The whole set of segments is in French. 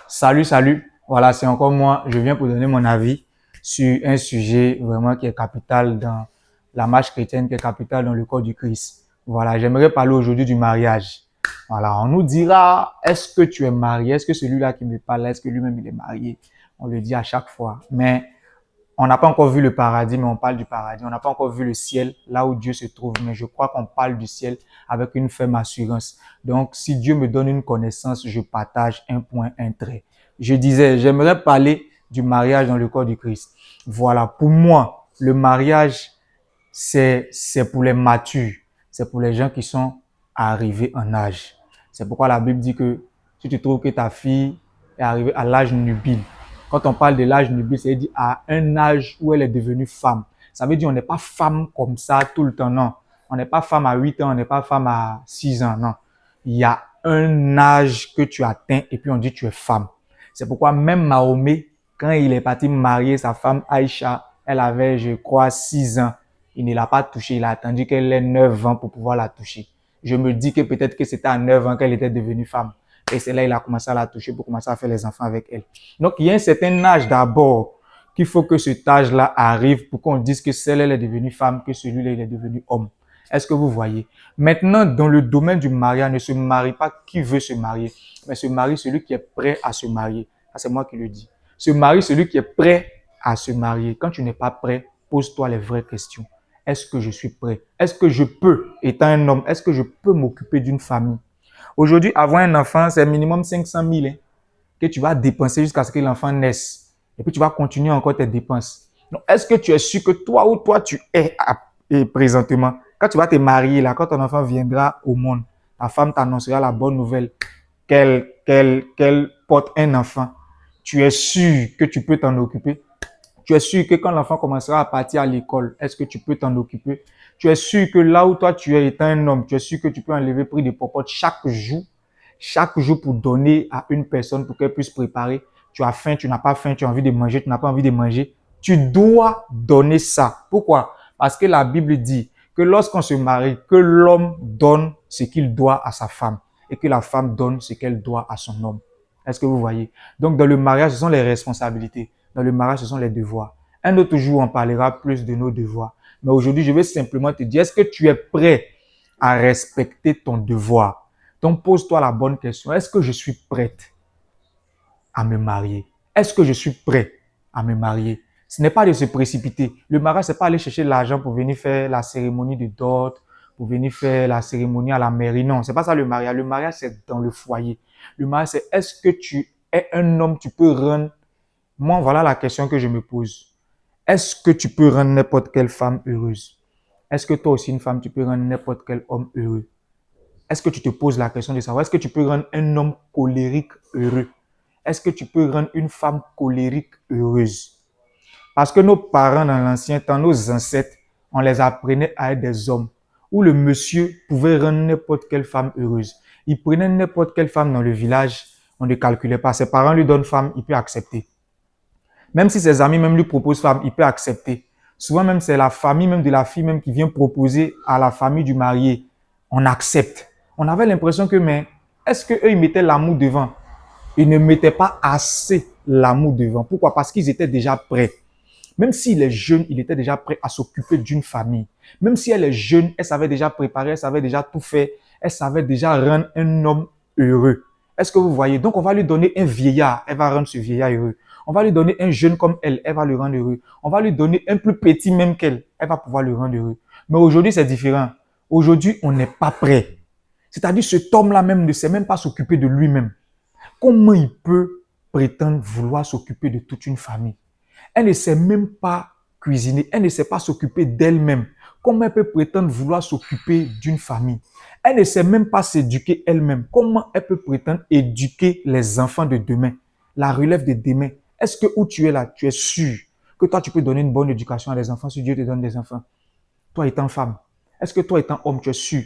Salut, salut. Voilà, c'est encore moi. Je viens pour donner mon avis sur un sujet vraiment qui est capital dans la marche chrétienne, qui est capital dans le corps du Christ. Voilà, j'aimerais parler aujourd'hui du mariage. Voilà, on nous dira, est-ce que tu es marié? Est-ce que celui-là qui me parle, est-ce que lui-même il est marié? On le dit à chaque fois. Mais on n'a pas encore vu le paradis, mais on parle du paradis. On n'a pas encore vu le ciel, là où Dieu se trouve. Mais je crois qu'on parle du ciel avec une ferme assurance. Donc, si Dieu me donne une connaissance, je partage un point, un trait. Je disais, j'aimerais parler du mariage dans le corps du Christ. Voilà, pour moi, le mariage, c'est pour les matures. C'est pour les gens qui sont arrivés en âge. C'est pourquoi la Bible dit que si tu trouves que ta fille est arrivée à l'âge nubile, quand on parle de l'âge nubile, c'est-à-dire à un âge où elle est devenue femme. Ça veut dire on n'est pas femme comme ça tout le temps, non. On n'est pas femme à 8 ans, on n'est pas femme à 6 ans, non. Il y a un âge que tu atteins et puis on dit tu es femme. C'est pourquoi même Mahomet, quand il est parti marier sa femme Aïcha, elle avait, je crois, 6 ans. Il ne l'a pas touchée, il a attendu qu'elle ait 9 ans pour pouvoir la toucher. Je me dis que peut-être que c'était à 9 ans qu'elle était devenue femme. Et c'est là qu'il a commencé à la toucher pour commencer à faire les enfants avec elle. Donc, il y a un certain âge d'abord qu'il faut que cet âge-là arrive pour qu'on dise que celle-là est devenue femme, que celui-là il est devenu homme. Est-ce que vous voyez? Maintenant, dans le domaine du mariage, ne se marie pas qui veut se marier, mais se marie celui qui est prêt à se marier. Ça, c'est moi qui le dis. Se marie celui qui est prêt à se marier. Quand tu n'es pas prêt, pose-toi les vraies questions. Est-ce que je suis prêt? Est-ce que je peux, étant un homme, est-ce que je peux m'occuper d'une famille? Aujourd'hui, avoir un enfant, c'est minimum 500 000 que tu vas dépenser jusqu'à ce que l'enfant naisse. Et puis, tu vas continuer encore tes dépenses. Donc, est-ce que tu es sûr que toi où toi tu es présentement, quand tu vas te marier, là, quand ton enfant viendra au monde, ta femme t'annoncera la bonne nouvelle qu'elle porte un enfant. Tu es sûr que tu peux t'en occuper? Tu es sûr que quand l'enfant commencera à partir à l'école, est-ce que tu peux t'en occuper? Tu es sûr que là où toi tu es étant un homme, tu es sûr que tu peux enlever prix de popote chaque jour pour donner à une personne pour qu'elle puisse préparer. Tu as faim, tu n'as pas faim, tu as envie de manger, tu n'as pas envie de manger. Tu dois donner ça. Pourquoi? Parce que la Bible dit que lorsqu'on se marie, que l'homme donne ce qu'il doit à sa femme et que la femme donne ce qu'elle doit à son homme. Est-ce que vous voyez? Donc, dans le mariage, ce sont les responsabilités. Dans le mariage, ce sont les devoirs. Un autre jour, on parlera plus de nos devoirs. Mais aujourd'hui, je vais simplement te dire, est-ce que tu es prêt à respecter ton devoir? Donc, pose-toi la bonne question. Est-ce que je suis prête à me marier? Est-ce que je suis prêt à me marier? Ce n'est pas de se précipiter. Le mariage, c'est pas aller chercher l'argent pour venir faire la cérémonie de dot, pour venir faire la cérémonie à la mairie. Non, c'est pas ça le mariage. Le mariage, c'est dans le foyer. Le mariage, c'est est-ce que tu es un homme, tu peux rendre. Moi, voilà la question que je me pose. Est-ce que tu peux rendre n'importe quelle femme heureuse? Est-ce que toi aussi, une femme, tu peux rendre n'importe quel homme heureux? Est-ce que tu te poses la question de savoir, est-ce que tu peux rendre un homme colérique heureux? Est-ce que tu peux rendre une femme colérique heureuse? Parce que nos parents dans l'ancien temps, nos ancêtres, on les apprenait à être des hommes où le monsieur pouvait rendre n'importe quelle femme heureuse. Il prenait n'importe quelle femme dans le village, on ne calculait pas. Ses parents lui donnent femme, il peut accepter. Même si ses amis même lui proposent femme, il peut accepter. Souvent même, c'est la famille même de la fille même qui vient proposer à la famille du marié. On accepte. On avait l'impression que, mais est-ce qu'eux, ils mettaient l'amour devant? Ils ne mettaient pas assez l'amour devant. Pourquoi? Parce qu'ils étaient déjà prêts. Même s'il est jeune, il était déjà prêt à s'occuper d'une famille. Même si elle est jeune, elle savait déjà préparer, elle savait déjà tout faire, elle savait déjà rendre un homme heureux. Est-ce que vous voyez? Donc, on va lui donner un vieillard, elle va rendre ce vieillard heureux. On va lui donner un jeune comme elle va le rendre heureux. On va lui donner un plus petit même qu'elle va pouvoir le rendre heureux. Mais aujourd'hui, c'est différent. Aujourd'hui, on n'est pas prêt. C'est-à-dire, cet homme-là même ne sait même pas s'occuper de lui-même. Comment il peut prétendre vouloir s'occuper de toute une famille? Elle ne sait même pas cuisiner, elle ne sait pas s'occuper d'elle-même. Comment elle peut prétendre vouloir s'occuper d'une famille? Elle ne sait même pas s'éduquer elle-même. Comment elle peut prétendre éduquer les enfants de demain, la relève de demain? Est-ce que où tu es là, tu es sûr que toi, tu peux donner une bonne éducation à des enfants si Dieu te donne des enfants? Toi étant femme, est-ce que toi étant homme, tu es sûr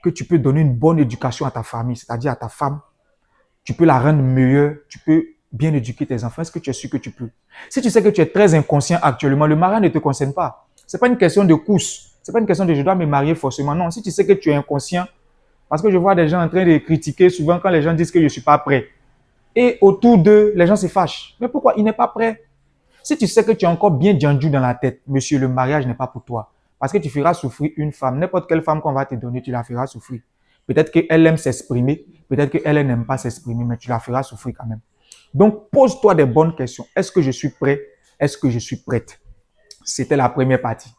que tu peux donner une bonne éducation à ta famille, c'est-à-dire à ta femme? Tu peux la rendre meilleure, tu peux bien éduquer tes enfants. Est-ce que tu es sûr que tu peux? Si tu sais que tu es très inconscient actuellement, le mariage ne te concerne pas. Ce n'est pas une question de course. Ce n'est pas une question de je dois me marier forcément. Non, si tu sais que tu es inconscient, parce que je vois des gens en train de critiquer souvent quand les gens disent que je ne suis pas prêt. Et autour d'eux, les gens se fâchent. Mais pourquoi? Il n'est pas prêt. Si tu sais que tu es encore bien djanju dans la tête, monsieur, le mariage n'est pas pour toi. Parce que tu feras souffrir une femme. N'importe quelle femme qu'on va te donner, tu la feras souffrir. Peut-être qu'elle aime s'exprimer, peut-être qu'elle n'aime pas s'exprimer, mais tu la feras souffrir quand même. Donc, pose-toi des bonnes questions. Est-ce que je suis prêt? Est-ce que je suis prête? C'était la première partie.